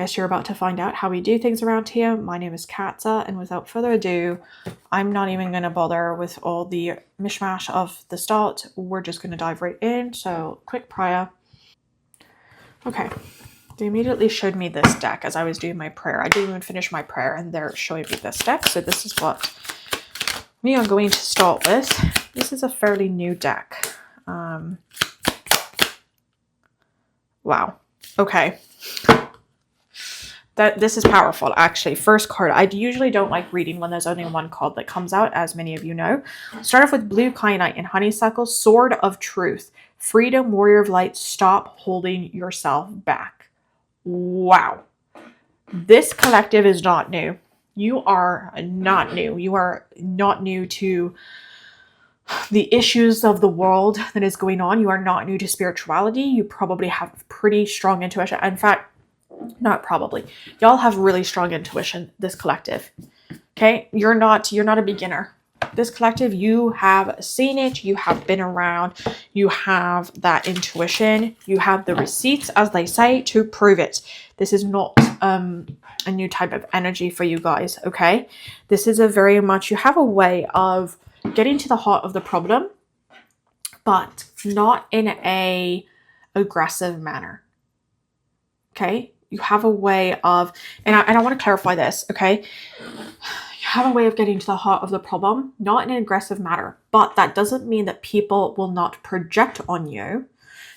Guess you're about to find out how we do things around here. My name is Katza, and without further ado, I'm not even going to bother with all the mishmash of the start. We're just going to dive right in. So, quick prayer. Okay, they immediately showed me this deck as I was doing my prayer. I didn't even finish my prayer, and they're showing me this deck. So this is what we are going to start with. This is a fairly new deck. Wow. Okay. This is powerful, actually. First card. I usually don't like reading when there's only one card that comes out, as many of you know. Start off with Blue Kyanite and Honeysuckle, Sword of Truth. Freedom, Warrior of Light, stop holding yourself back. Wow. This collective is not new. You are not new. You are not new to the issues of the world that is going on. You are not new to spirituality. You probably have pretty strong intuition. In fact, not probably. Y'all have really strong intuition, this collective. Okay? You're not a beginner. This collective, you have seen it, you have been around, you have that intuition, you have the receipts, as they say, to prove it. This is not a new type of energy for you guys, okay? This is a very much, you have a way of getting to the heart of the problem, but not in a aggressive manner. Okay? You have a way of, and I want to clarify this, okay? You have a way of getting to the heart of the problem, not in an aggressive manner, but that doesn't mean that people will not project on you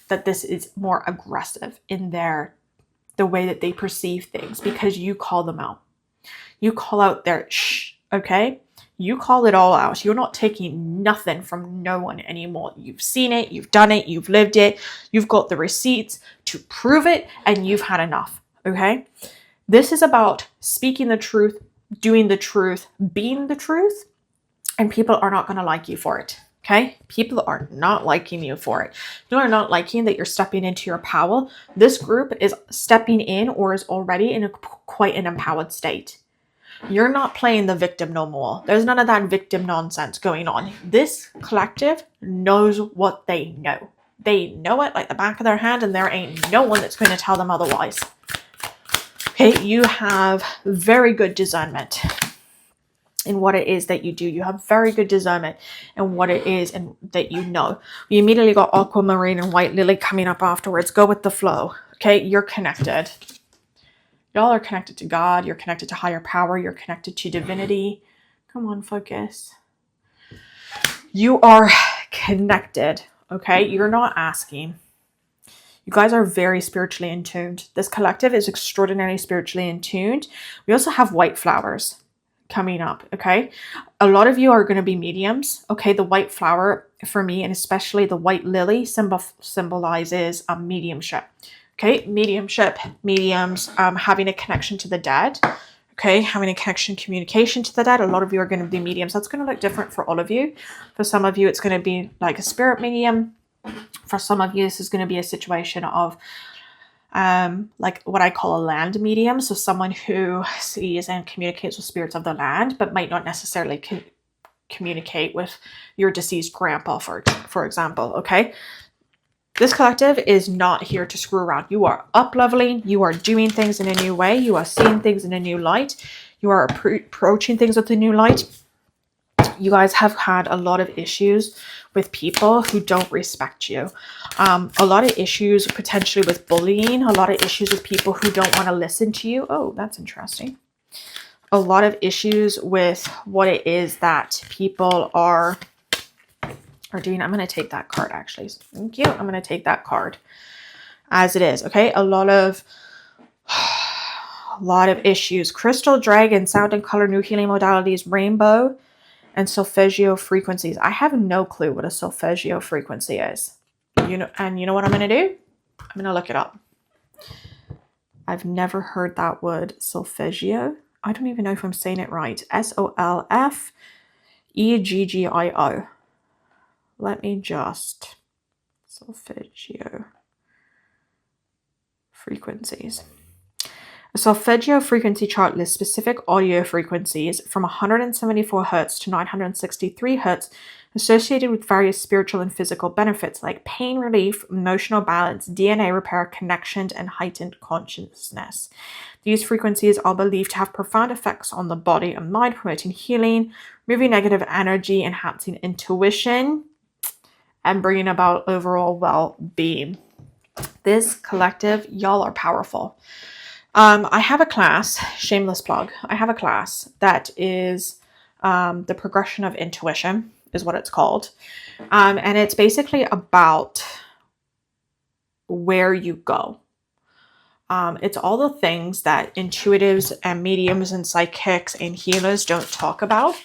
that this is more aggressive in the way that they perceive things, because you call them out. You call out their shh, okay? You call it all out. You're not taking nothing from no one anymore. You've seen it, you've done it, you've lived it, you've got the receipts to prove it, and you've had enough, okay? This is about speaking the truth, doing the truth, being the truth, and people are not going to like you for it, okay? People are not liking you for it. You are not liking that you're stepping into your power. This group is stepping in or is already in quite an empowered state. You're not playing the victim no more. There's none of that victim nonsense going on. This collective knows what they know. They know it like the back of their hand, and there ain't no one that's going to tell them otherwise. Okay, you have very good discernment in what it is that you do. You have very good discernment in what it is and that you know. We immediately got Aquamarine and White Lily coming up afterwards. Go with the flow. Okay, you're connected. Y'all are connected to God. You're connected to higher power. You're connected to divinity. Come on, focus. You are connected, okay? You're not asking. You guys are very spiritually in tuned. This collective is extraordinarily spiritually in tuned. We also have white flowers coming up, okay? A lot of you are going to be mediums, okay? The white flower for me, and especially the white lily, symbolizes mediumship. Okay, mediumship, mediums, having a connection to the dead. Okay, having a connection, communication to the dead. A lot of you are going to be mediums. That's going to look different for all of you. For some of you, it's going to be like a spirit medium. For some of you, this is going to be a situation of like what I call a land medium. So someone who sees and communicates with spirits of the land, but might not necessarily communicate with your deceased grandpa, for example, okay? This collective is not here to screw around. You are up-leveling. You are doing things in a new way. You are seeing things in a new light. You are approaching things with a new light. You guys have had a lot of issues with people who don't respect you. A lot of issues potentially with bullying. A lot of issues with people who don't want to listen to you. Oh, that's interesting. A lot of issues with what it is that people are doing. I'm going to take that card, actually. Thank you. I'm going to take that card as it is. Okay. A lot of issues. Crystal, dragon, sound and color, new healing modalities, rainbow, and solfeggio frequencies. I have no clue what a solfeggio frequency is. You know what I'm going to do? I'm going to look it up. I've never heard that word, solfeggio. I don't even know if I'm saying it right. SOLFEGGIO. Let me just, solfeggio frequencies. A solfeggio frequency chart lists specific audio frequencies from 174 Hz to 963 Hz associated with various spiritual and physical benefits like pain relief, emotional balance, DNA repair, connections, and heightened consciousness. These frequencies are believed to have profound effects on the body and mind, promoting healing, removing negative energy, enhancing intuition, and bringing about overall well-being. This collective, y'all are powerful. I have a class, shameless plug. I have a class that is the progression of intuition is what it's called. And it's basically about where you go. It's all the things that intuitives and mediums and psychics and healers don't talk about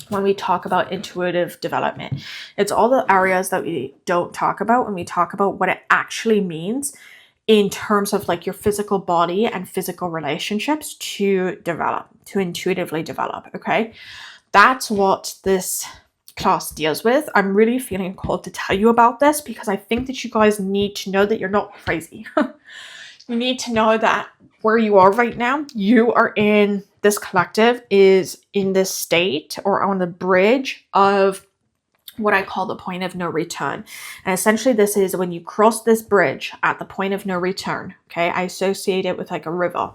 when we talk about intuitive development. It's all the areas that we don't talk about when we talk about what it actually means in terms of like your physical body and physical relationships to develop, to intuitively develop, okay? That's what this class deals with. I'm really feeling called to tell you about this because I think that you guys need to know that you're not crazy. You need to know that where you are right now, you are in, this collective is in this state or on the bridge of what I call the point of no return. And essentially this is when you cross this bridge at the point of no return, okay? I associate it with like a river.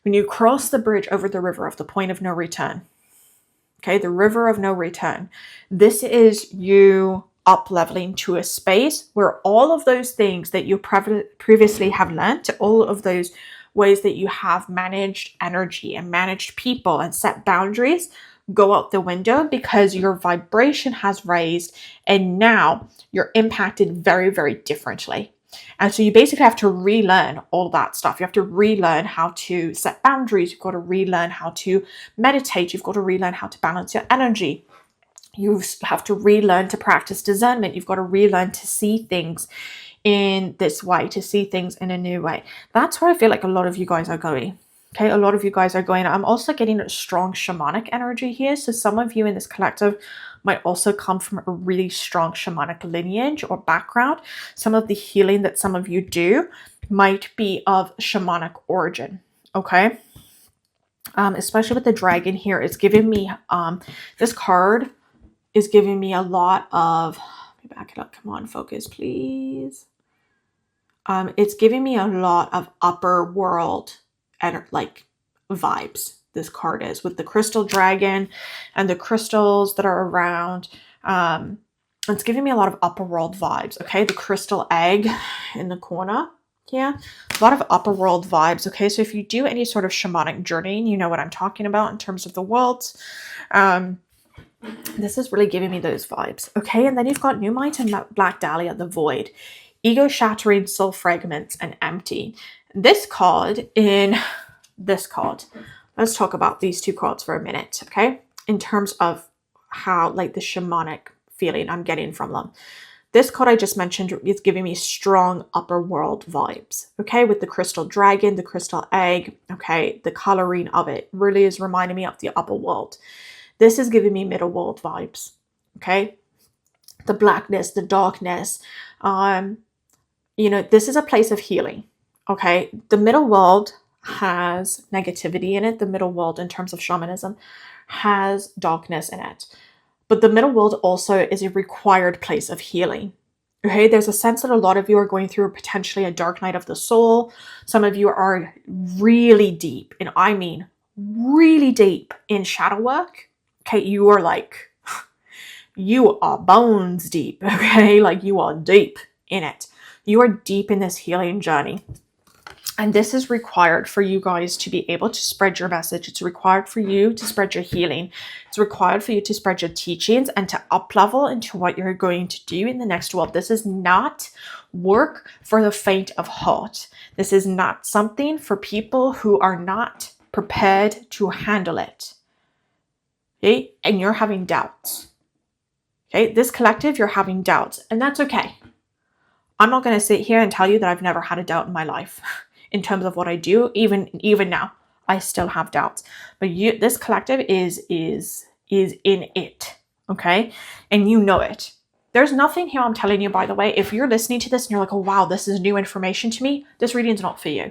When you cross the bridge over the river of the point of no return, okay, the river of no return, this is you up leveling to a space where all of those things that you previously have learned, all of those ways that you have managed energy and managed people and set boundaries go out the window because your vibration has raised and now you're impacted very, very differently. And so you basically have to relearn all that stuff. You have to relearn how to set boundaries. You've got to relearn how to meditate. You've got to relearn how to balance your energy. You have to relearn to practice discernment. You've got to relearn to see things in this way, to see things in a new way. That's where I feel like a lot of you guys are going. Okay, a lot of you guys are going. I'm also getting a strong shamanic energy here. So some of you in this collective might also come from a really strong shamanic lineage or background. Some of the healing that some of you do might be of shamanic origin. Okay, especially with the dragon here, it's giving me this card is giving me a lot of, let me back it up, come on, focus please. It's giving me a lot of upper world and like vibes, this card is, with the crystal dragon and the crystals that are around. It's giving me a lot of upper world vibes, okay? The crystal egg in the corner, yeah, a lot of upper world vibes, okay? So if you do any sort of shamanic journey, you know what I'm talking about in terms of the worlds. This is really giving me those vibes, okay? And then you've got Numite and Black Dahlia, the void, ego shattering, soul fragments, and empty. This card, let's talk about these two cards for a minute, okay? In terms of how, like, the shamanic feeling I'm getting from them. This card I just mentioned is giving me strong upper world vibes, okay? With the crystal dragon, the crystal egg, okay? The coloring of it really is reminding me of the upper world. This is giving me middle world vibes, okay? The blackness, the darkness, you know, this is a place of healing, okay? The middle world has negativity in it. The middle world, in terms of shamanism, has darkness in it. But the middle world also is a required place of healing, okay? There's a sense that a lot of you are going through potentially a dark night of the soul. Some of you are really deep, and I mean really deep in shadow work, okay? You are like, you are bones deep, okay? Like you are deep in it. You are deep in this healing journey. And this is required for you guys to be able to spread your message. It's required for you to spread your healing. It's required for you to spread your teachings and to up level into what you're going to do in the next world. This is not work for the faint of heart. This is not something for people who are not prepared to handle it. Okay? And you're having doubts. Okay? This collective, you're having doubts, and that's okay. I'm not going to sit here and tell you that I've never had a doubt in my life. In terms of what I do, even now, I still have doubts. But this collective is in it, okay? And you know it. There's nothing here I'm telling you, by the way. If you're listening to this and you're like, oh, wow, this is new information to me, this reading's not for you,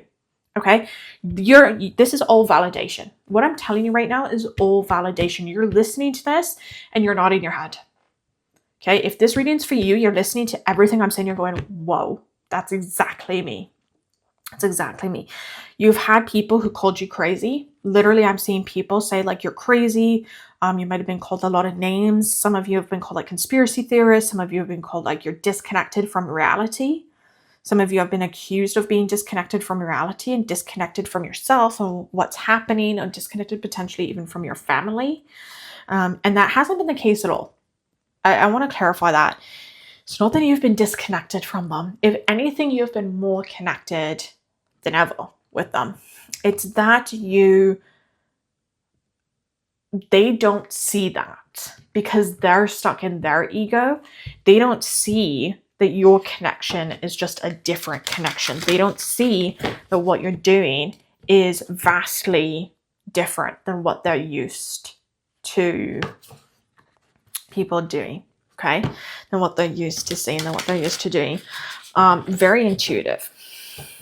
okay? This is all validation. What I'm telling you right now is all validation. You're listening to this and you're nodding your head, Okay, if this reading's for you, you're listening to everything I'm saying, you're going, whoa, that's exactly me. That's exactly me. You've had people who called you crazy. Literally, I'm seeing people say like, you're crazy. You might have been called a lot of names. Some of you have been called like conspiracy theorists. Some of you have been called like you're disconnected from reality. Some of you have been accused of being disconnected from reality and disconnected from yourself and what's happening, and disconnected potentially even from your family. And that hasn't been the case at all. I want to clarify that. It's not that you've been disconnected from them. If anything, you've been more connected than ever with them. It's that they don't see that because they're stuck in their ego. They don't see that your connection is just a different connection. They don't see that what you're doing is vastly different than what they're used to people doing, okay? Than what they're used to seeing, than what they're used to doing. Very intuitive,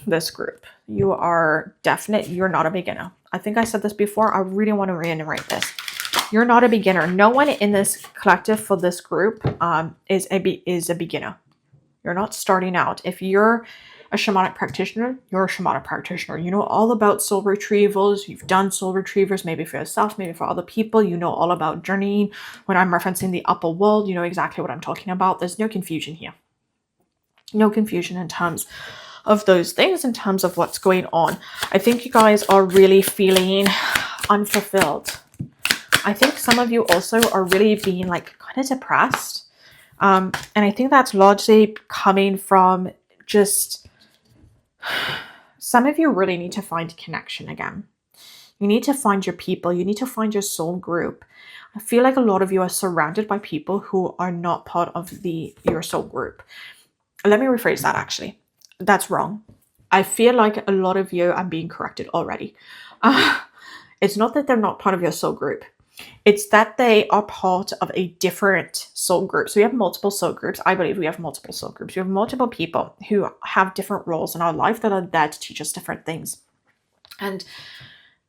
this group. You are definite. You're not a beginner. I think I said this before. I really want to reiterate this. You're not a beginner. No one in this collective for this group is a beginner. You're not starting out. If you're a shamanic practitioner, you're a shamanic practitioner. You know all about soul retrievals. You've done soul retrievers, maybe for yourself, maybe for other people. You know all about journeying. When I'm referencing the upper world, you know exactly what I'm talking about. There's no confusion here. No confusion in terms of those things, in terms of what's going on. I think you guys are really feeling unfulfilled. I think some of you also are really being like kind of depressed. And I think that's largely coming from just, some of you really need to find connection again. You need to find your people. You need to find your soul group. I feel like a lot of you are surrounded by people who are not part of your soul group. Let me rephrase that actually. That's wrong. I feel like a lot of you, I'm being corrected already. It's not that they're not part of your soul group. It's that they are part of a different soul group. So we have multiple soul groups. I believe we have multiple soul groups. We have multiple people who have different roles in our life that are there to teach us different things. And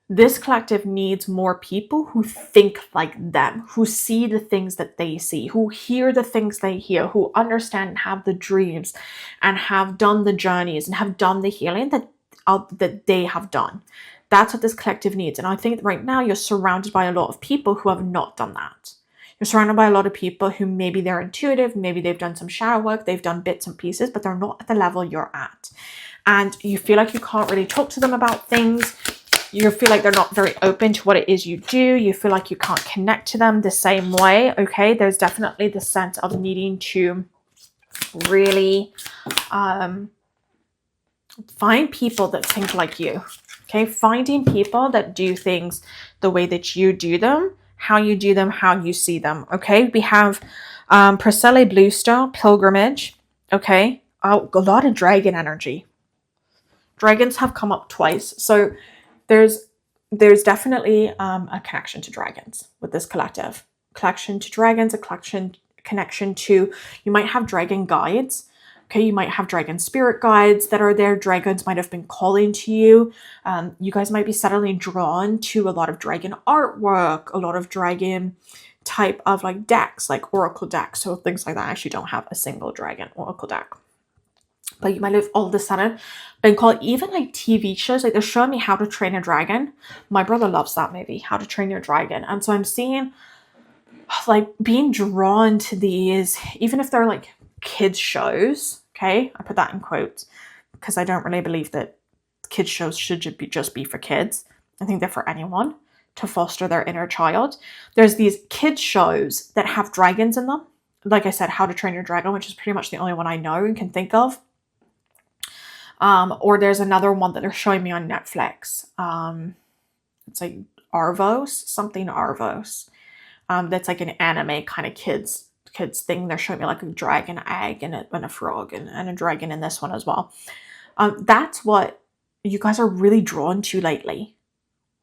this collective needs more people who think like them, who see the things that they see, who hear the things they hear, who understand and have the dreams and have done the journeys and have done the healing that they have done. That's what this collective needs. And I think right now you're surrounded by a lot of people who have not done that. You're surrounded by a lot of people who maybe they're intuitive, maybe they've done some shadow work, they've done bits and pieces, but they're not at the level you're at. And you feel like you can't really talk to them about things. You feel like they're not very open to what it is you do. You feel like you can't connect to them the same way. Okay, there's definitely the sense of needing to really find people that think like you. Okay, finding people that do things the way that you do them, how you do them, how you see them. Okay, we have Priscilla Bluestar, Pilgrimage. Okay, a lot of dragon energy. Dragons have come up twice. So there's definitely a connection to dragons with this collective. Connection to dragons, a connection to, you might have dragon guides. Okay, you might have dragon spirit guides that are there. Dragons might have been calling to you. You guys might be suddenly drawn to a lot of dragon artwork, a lot of dragon type of like decks, like oracle decks, so things like that. I actually don't have a single dragon oracle deck. But you might have all of a sudden been called, even like TV shows, like they're showing me How to Train a Dragon. My brother loves that movie, How to Train Your Dragon. And so I'm seeing like being drawn to these, even if they're like kids shows. Okay, I put that in quotes because I don't really believe that kids shows should just be for kids. I think they're for anyone to foster their inner child. There's these kids shows that have dragons in them. Like I said, How to Train Your Dragon, which is pretty much the only one I know and can think of. Or there's another one that they're showing me on Netflix. It's like Arvos, something Arvos. That's like an anime kind of kids thing. They're showing me like a dragon egg and a frog and a dragon in this one as well. That's what you guys are really drawn to lately,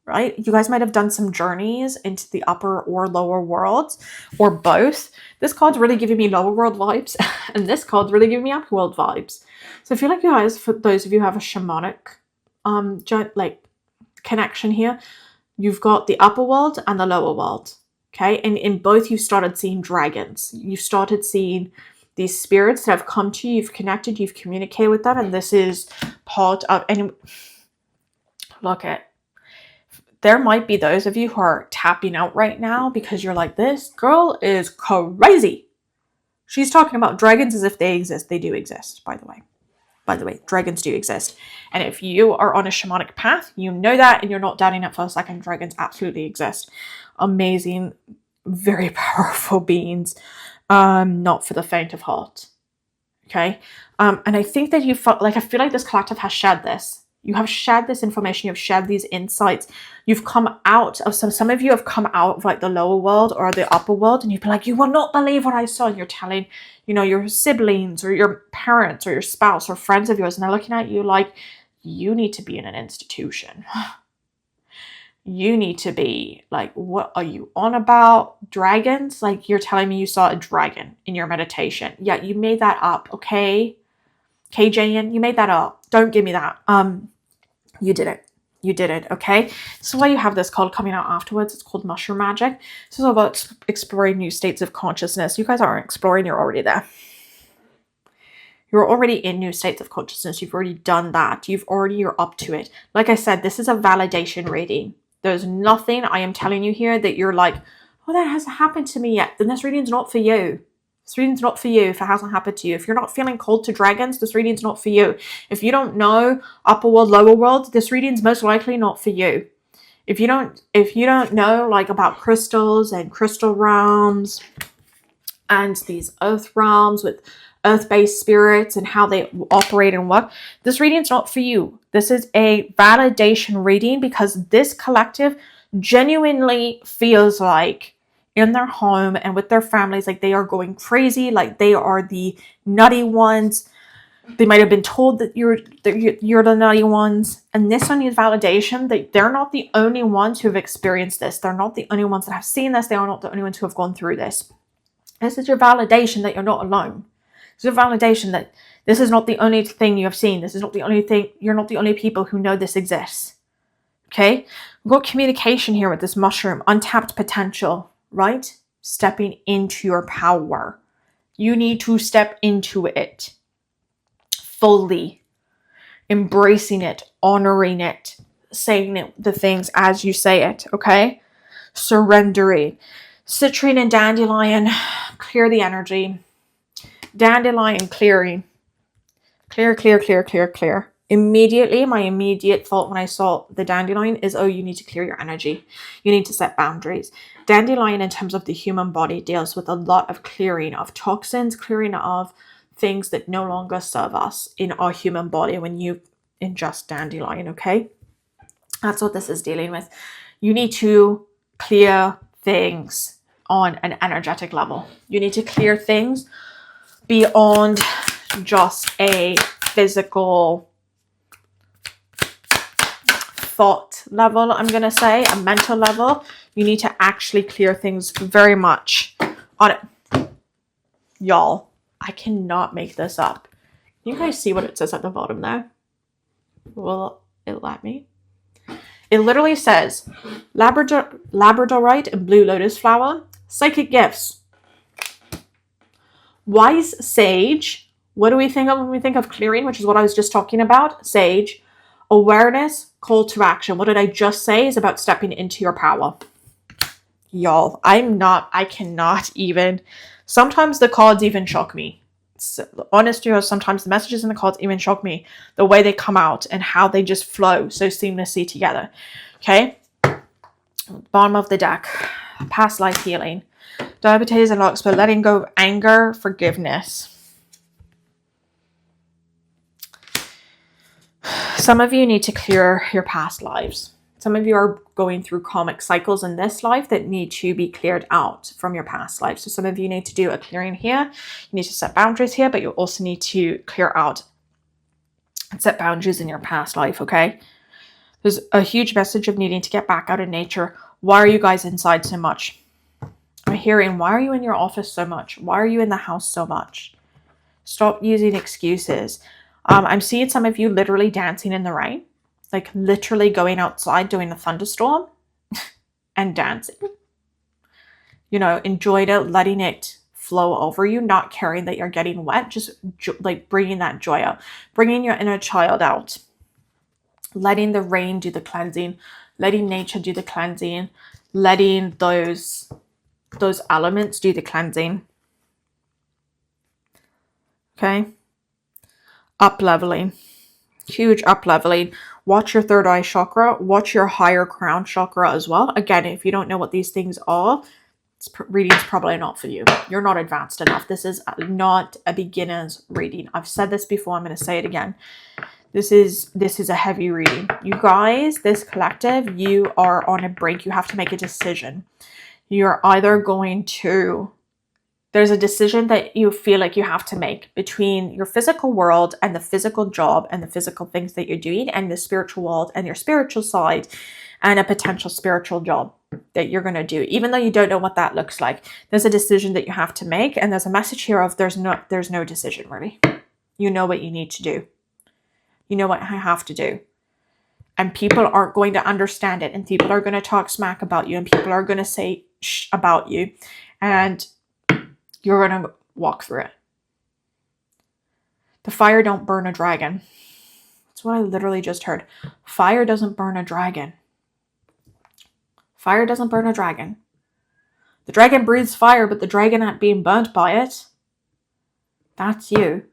right? You guys might have done some journeys into the upper or lower worlds, or both. This card's really giving me lower world vibes, and this card's really giving me upper world vibes. So I feel like you guys, for those of you who have a shamanic like connection here, you've got the upper world and the lower world. Okay, and in both you started seeing dragons. You started seeing these spirits that have come to you, you've connected, you've communicated with them, and this is part of, and look at, there might be those of you who are tapping out right now because you're like, this girl is crazy. She's talking about dragons as if they exist. They do exist, by the way. By the way, dragons do exist. And if you are on a shamanic path, you know that, and you're not doubting it for a second. Dragons absolutely exist. Amazing, very powerful beings. Not for the faint of heart. Okay? And I think that you felt like, I feel like this collective has shared this. You have shared this information. You've shared these insights. You've come out of some of you have come out of like the lower world or the upper world, and you've been like, you will not believe what I saw. And you're telling, you know, your siblings or your parents or your spouse or friends of yours, and they're looking at you like, you need to be in an institution. You need to be like, what are you on about? Dragons? Like, you're telling me you saw a dragon in your meditation. Yeah, you made that up, okay? KJN, you made that up. Don't give me that. You did it. You did it, okay? This is why you have this called coming out afterwards. It's called mushroom magic. This is all about exploring new states of consciousness. You guys aren't exploring, you're already there. You're already in new states of consciousness. You've already done that. You're up to it. Like I said, this is a validation reading. There's nothing I am telling you here that you're like, oh, that hasn't happened to me yet. Then this reading's not for you. This reading's not for you if it hasn't happened to you. If you're not feeling called to dragons, this reading's not for you. If you don't know upper world, lower world, this reading's most likely not for you. If you don't know like about crystals and crystal realms and these earth realms with earth-based spirits and how they operate and work, this reading's not for you. This is a validation reading because this collective genuinely feels like in their home and with their families, like they are going crazy, like they are the nutty ones. They might have been told that you're the nutty ones. And this one is validation that they're not the only ones who have experienced this. They're not the only ones that have seen this. They are not the only ones who have gone through this. This is your validation that you're not alone. This is a validation that this is not the only thing you have seen. This is not the only thing. You're not the only people who know this exists. Okay? We've got communication here with this mushroom. Untapped potential, right? Stepping into your power. You need to step into it fully. Embracing it. Honoring it. Saying it, the things as you say it. Okay? Surrendering. Citrine and dandelion. Clear the energy. Dandelion clearing. Clear. Immediately, my immediate thought when I saw the dandelion is, oh, you need to clear your energy. You need to set boundaries. Dandelion, in terms of the human body, deals with a lot of clearing of toxins, clearing of things that no longer serve us in our human body when you ingest dandelion, okay? That's what this is dealing with. You need to clear things on an energetic level. You need to clear things beyond just a physical thought level, I'm going to say, a mental level. You need to actually clear things very much on it. Y'all, I cannot make this up. You guys see what it says at the bottom there? Will it let me? It literally says Labradorite and blue lotus flower, psychic gifts. Wise sage. What do we think of when we think of clearing, which is what I was just talking about? Sage. Awareness, call to action. What did I just say is about stepping into your power? Y'all, I cannot even. Sometimes the cards even shock me. Honestly, sometimes the messages in the cards even shock me. The way they come out and how they just flow so seamlessly together. Okay? Bottom of the deck. Past life healing. Diabetes and larkspur, letting go of anger, forgiveness. Some of you need to clear your past lives. Some of you are going through karmic cycles in this life that need to be cleared out from your past life. So some of you need to do a clearing here. You need to set boundaries here, but you also need to clear out and set boundaries in your past life, okay? There's a huge message of needing to get back out in nature. Why are you guys inside so much? I'm hearing, why are you in your office so much? Why are you in the house so much? Stop using excuses. I'm seeing some of you literally dancing in the rain, like literally going outside doing a thunderstorm and dancing. enjoyed it, letting it flow over you, not caring that you're getting wet, just like bringing that joy out, bringing your inner child out, letting the rain do the cleansing, letting nature do the cleansing, letting those elements do the cleansing. Okay. Up leveling, huge up leveling. Watch your third eye chakra, watch your higher crown chakra as well. Again, if you don't know what these things are, reading's probably not for you. You're not advanced enough. This is not a beginner's reading. I've said this before, I'm going to say it again. This is a heavy reading. You guys, this collective, you are on a break. You have to make a decision. You're either going to, there's a decision that you feel like you have to make between your physical world and the physical job and the physical things that you're doing, and the spiritual world and your spiritual side and a potential spiritual job that you're going to do. Even though you don't know what that looks like, there's a decision that you have to make. And there's a message here of there's no decision really. You know what you need to do. You know what I have to do. And people aren't going to understand it. And people are going to talk smack about you. And people are going to say shh about you. And you're going to walk through it. The fire don't burn a dragon. That's what I literally just heard. Fire doesn't burn a dragon. Fire doesn't burn a dragon. The dragon breathes fire, but the dragon ain't being burnt by it. That's you.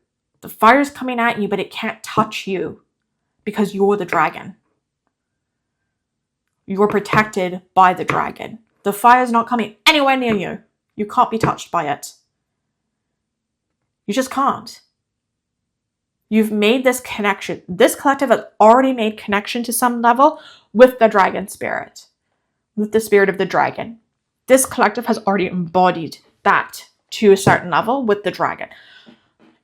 The fire's coming at you, but it can't touch you because you're the dragon. You're protected by the dragon. The fire's not coming anywhere near you. You can't be touched by it. You just can't. You've made this connection. This collective has already made connection to some level with the dragon spirit, with the spirit of the dragon. This collective has already embodied that to a certain level with the dragon.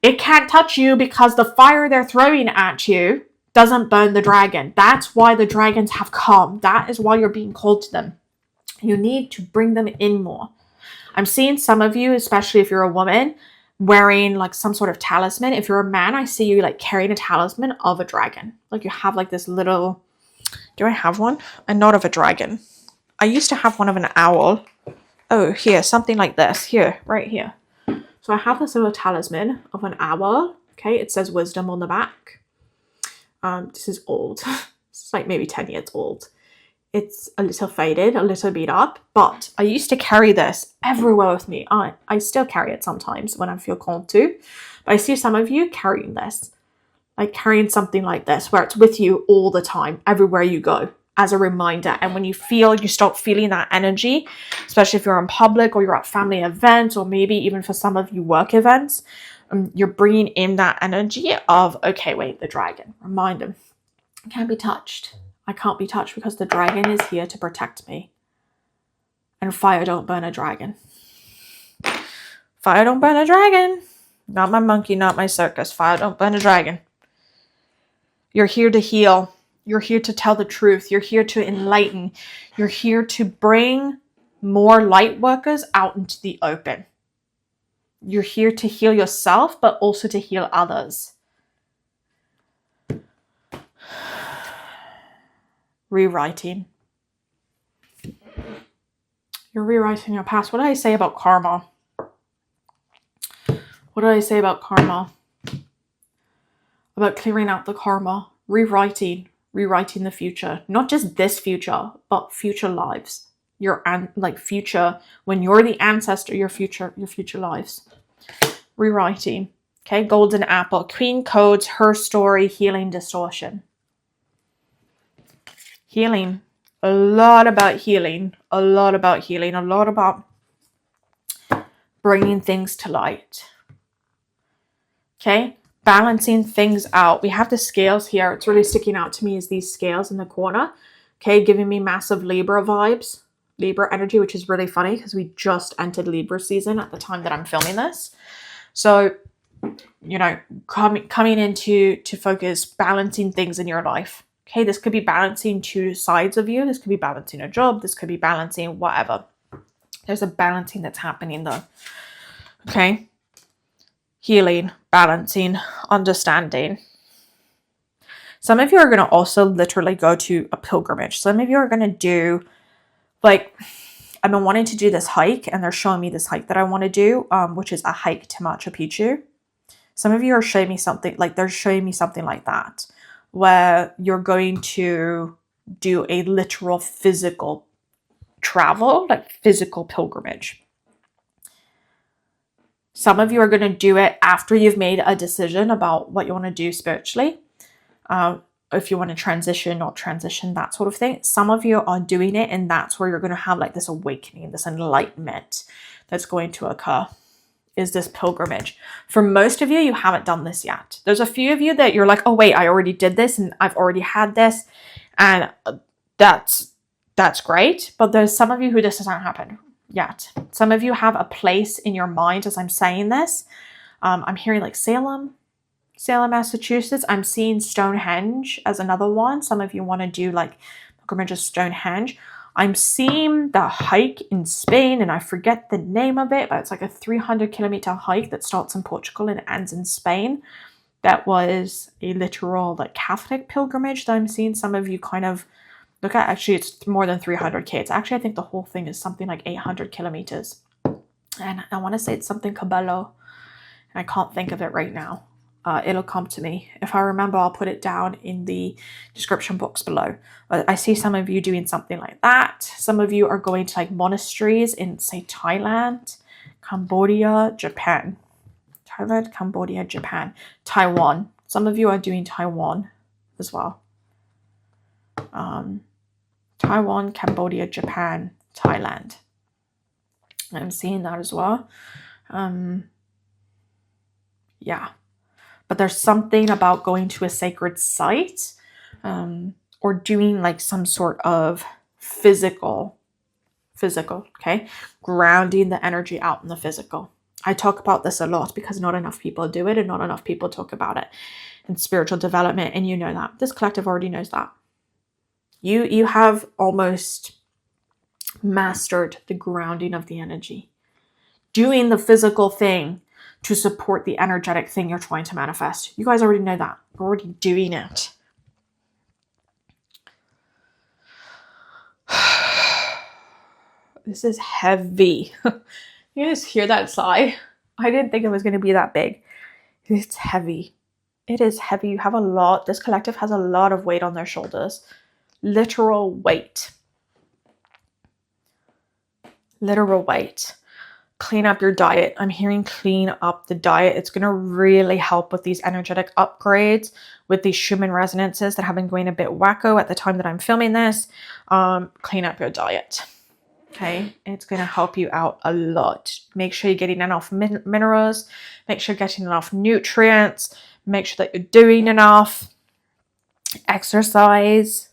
It can't touch you because the fire they're throwing at you doesn't burn the dragon. That's why the dragons have come. That is why you're being called to them. You need to bring them in more. I'm seeing some of you, especially if you're a woman, wearing like some sort of talisman. If you're a man, I see you like carrying a talisman of a dragon. Like you have like this little, do I have one? And not of a dragon. I used to have one of an owl. Oh, here, something like this. Here, right here. So I have this little talisman of an owl. Okay, it says wisdom on the back. This is old. It's like maybe 10 years old. It's a little faded, a little beat up, but I used to carry this everywhere with me. I still carry it sometimes when I feel called to. But I see some of you carrying this, like carrying something like this, where it's with you all the time, everywhere you go, as a reminder. And when you start feeling that energy, especially if you're in public or you're at family events, or maybe even for some of you work events, you're bringing in that energy of, okay, wait, the dragon. Remind them, I can't be touched. I can't be touched because the dragon is here to protect me. And fire don't burn a dragon. Fire don't burn a dragon. Not my monkey, not my circus. Fire don't burn a dragon. You're here to heal. You're here to tell the truth. You're here to enlighten. You're here to bring more light workers out into the open. You're here to heal yourself, but also to heal others. Rewriting. You're rewriting your past. What did I say about karma? What did I say about karma? About clearing out the karma. Rewriting the future. Not just this future, but future lives. Your future, when you're the ancestor, your future lives. Rewriting. Okay, golden apple. Queen codes, her story, healing distortion. Healing. A lot about healing. A lot about healing. A lot about bringing things to light. Okay. Balancing things out. We have the scales here. It's really sticking out to me is these scales in the corner. Okay. Giving me massive Libra vibes. Libra energy, which is really funny because we just entered Libra season at the time that I'm filming this. So, coming into focus, balancing things in your life. Okay, this could be balancing two sides of you. This could be balancing a job. This could be balancing whatever. There's a balancing that's happening though. Okay. Healing, balancing, understanding. Some of you are going to also literally go to a pilgrimage. Some of you are going to do like I've been wanting to do this hike, and they're showing me this hike that I want to do, which is a hike to Machu Picchu. Some of you are showing me something like they're showing me something like that, where you're going to do a literal physical travel, like physical pilgrimage. Some of you are going to do it after you've made a decision about what you want to do spiritually. If you want to transition, not transition, that sort of thing. Some of you are doing it, and that's where you're going to have like this awakening, this enlightenment that's going to occur, is this pilgrimage. For most of you, you haven't done this yet. There's a few of you that you're like, oh wait, I already did this and I've already had this, and that's great. But there's some of you who this hasn't happened yet. Some of you have a place in your mind as I'm saying this. I'm hearing like Salem, Massachusetts. I'm seeing Stonehenge as another one. Some of you want to do like pilgrimage of Stonehenge. I'm seeing the hike in Spain, and I forget the name of it, but it's like a 300-kilometer hike that starts in Portugal and ends in Spain. That was a literal like Catholic pilgrimage that I'm seeing some of you kind of look at. Actually, it's more than 300K. It's actually, I think the whole thing is something like 800 kilometers. And I want to say it's something Cabello, and I can't think of it right now. It'll come to me. If I remember, I'll put it down in the description box below. I see some of you doing something like that. Some of you are going to like monasteries in, say, Thailand, Cambodia, Japan. Thailand, Cambodia, Japan. Taiwan. Some of you are doing Taiwan as well. Taiwan, Cambodia, Japan, Thailand. I'm seeing that as well. Yeah. But there's something about going to a sacred site, or doing like some sort of physical, okay? Grounding the energy out in the physical. I talk about this a lot because not enough people do it, and not enough people talk about it in spiritual development. And you know that. This collective already knows that. You have almost mastered the grounding of the energy. Doing the physical thing to support the energetic thing you're trying to manifest. You guys already know that. You're already doing it. This is heavy. You guys hear that sigh? I didn't think it was going to be that big. It's heavy. It is heavy. You have a lot. This collective has a lot of weight on their shoulders. Literal weight. Literal weight. Clean up your diet. I'm hearing clean up the diet. It's going to really help with these energetic upgrades, with these Schumann resonances that have been going a bit wacko at the time that I'm filming this. Clean up your diet. Okay, it's going to help you out a lot. Make sure you're getting enough minerals. Make sure you're getting enough nutrients. Make sure that you're doing enough exercise.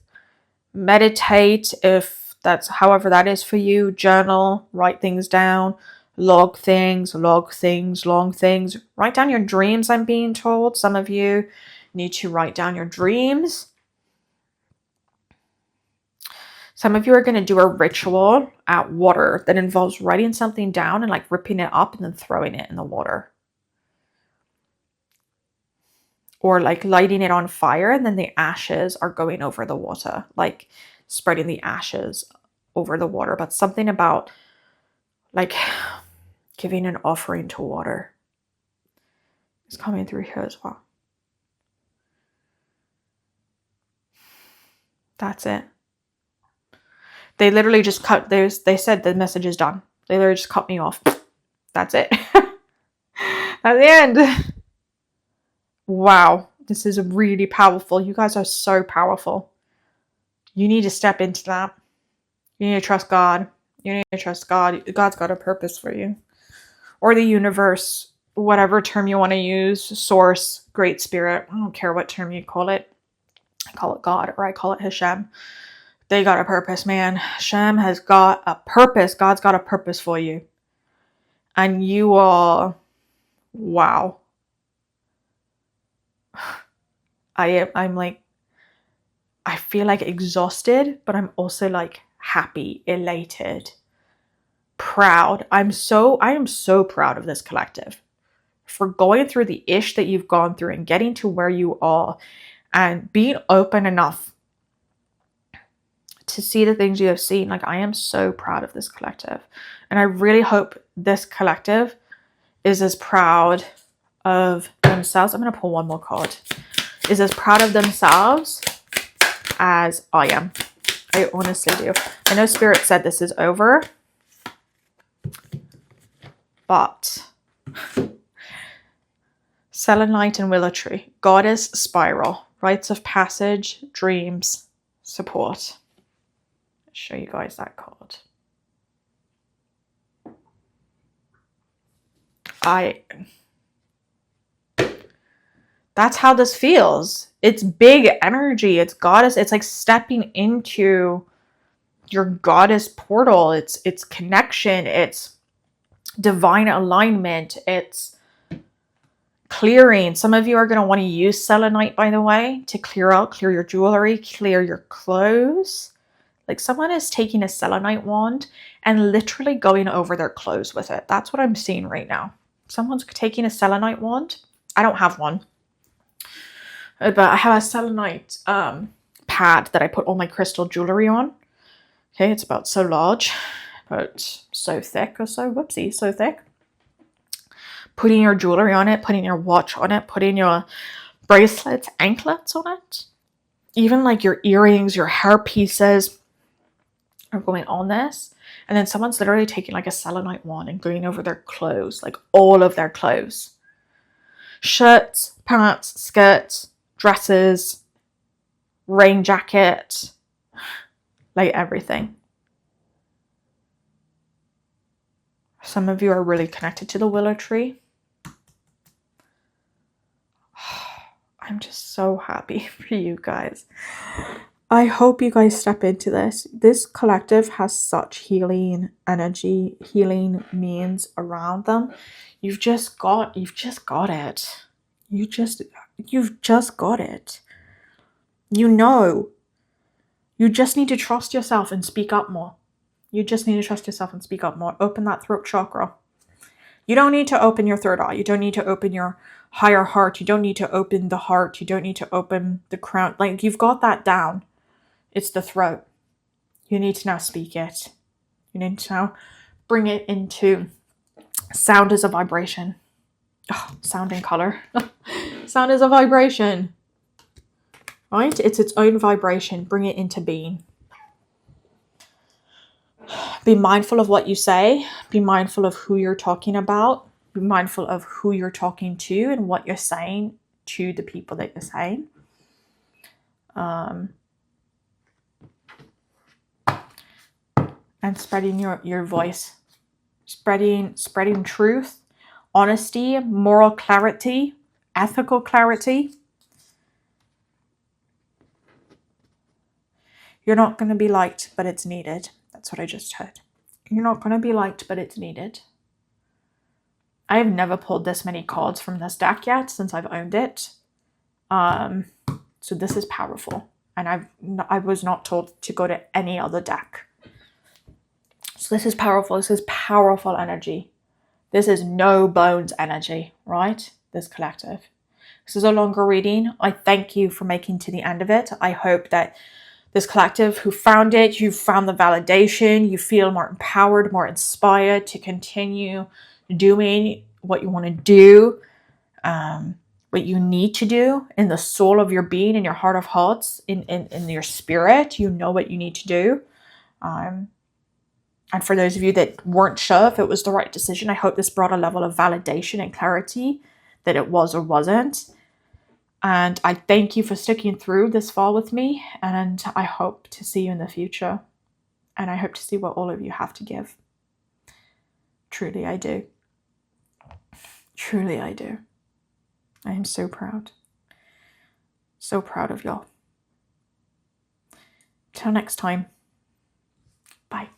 Meditate if that's however that is for you. Journal. Write things down. Log things. Write down your dreams, I'm being told. Some of you need to write down your dreams. Some of you are going to do a ritual at water that involves writing something down and like ripping it up and then throwing it in the water. Or like lighting it on fire and then the ashes are going over the water, like spreading the ashes over the water. But something about like giving an offering to water is coming through here as well. That's it. They literally just cut, they said the message is done. They literally just cut me off. That's it. That's the end. Wow. This is really powerful. You guys are so powerful. You need to step into that. You need to trust God. You need to trust God. God's got a purpose for you. Or the universe, whatever term you want to use, source, great spirit. I don't care what term you call it. I call it God or I call it Hashem. They got a purpose, man. Hashem has got a purpose. God's got a purpose for you. And you are, wow. I'm like, I feel like exhausted, but I'm also like happy, elated, proud. I am so proud of this collective for going through the ish that you've gone through and getting to where you are and being open enough to see the things you have seen. Like, I am so proud of this collective. And I really hope this collective is as proud of themselves. I'm going to pull one more card. Is as proud of themselves as I am. I honestly do. I know Spirit said this is over, but selenite and willow tree, goddess, spiral, rites of passage, dreams, support. I'll show you guys that card. That's how this feels. It's big energy. It's goddess. It's like stepping into your goddess portal. It's connection. It's divine alignment. It's clearing. Some of you are going to want to use selenite, by the way, to clear your jewelry, clear your clothes. Like, someone is taking a selenite wand and literally going over their clothes with it. That's what I'm seeing right now. Someone's taking a selenite wand. I don't have one, but I have a selenite pad that I put all my crystal jewelry on. Okay, it's about so large, but so thick or so, whoopsie, so thick. Putting your jewelry on it, putting your watch on it, putting your bracelets, anklets on it. Even like your earrings, your hair pieces are going on this. And then someone's literally taking like a selenite wand and going over their clothes, like all of their clothes. Shirts, pants, skirts, dresses, rain jacket, like everything. Some of you are really connected to the willow tree. I'm just so happy for you guys. I hope you guys step into this. This collective has such healing energy, healing means around them. You've just got it. You've just got it. You know. You just need to trust yourself and speak up more. You just need to trust yourself and speak up more. Open that throat chakra. You don't need to open your third eye. You don't need to open your higher heart. You don't need to open the heart. You don't need to open the crown. Like, you've got that down. It's the throat. You need to now speak it. You need to now bring it into sound as a vibration. Oh, sound in color. Sound as a vibration. Right? It's its own vibration. Bring it into being. Be mindful of what you say. Be mindful of who you're talking about. Be mindful of who you're talking to and what you're saying to the people that you're saying. And spreading your voice. Spreading truth, honesty, moral clarity, ethical clarity. You're not going to be liked, but it's needed. That's what I just heard. You're not going to be liked, but it's needed. I have never pulled this many cards from this deck yet since I've owned it. So this is powerful. And I was not told to go to any other deck. So this is powerful. This is powerful energy. This is no bones energy, right? This collective. This is a longer reading. I thank you for making to the end of it. I hope that this collective who found it, you found the validation, you feel more empowered, more inspired to continue doing what you want to do, what you need to do in the soul of your being, in your heart of hearts, in your spirit. You know what you need to do. And for those of you that weren't sure if it was the right decision, I hope this brought a level of validation and clarity that it was or wasn't. And I thank you for sticking through this far with me. And I hope to see you in the future. And I hope to see what all of you have to give. Truly, I do. Truly, I do. I am so proud. So proud of y'all. Till next time. Bye.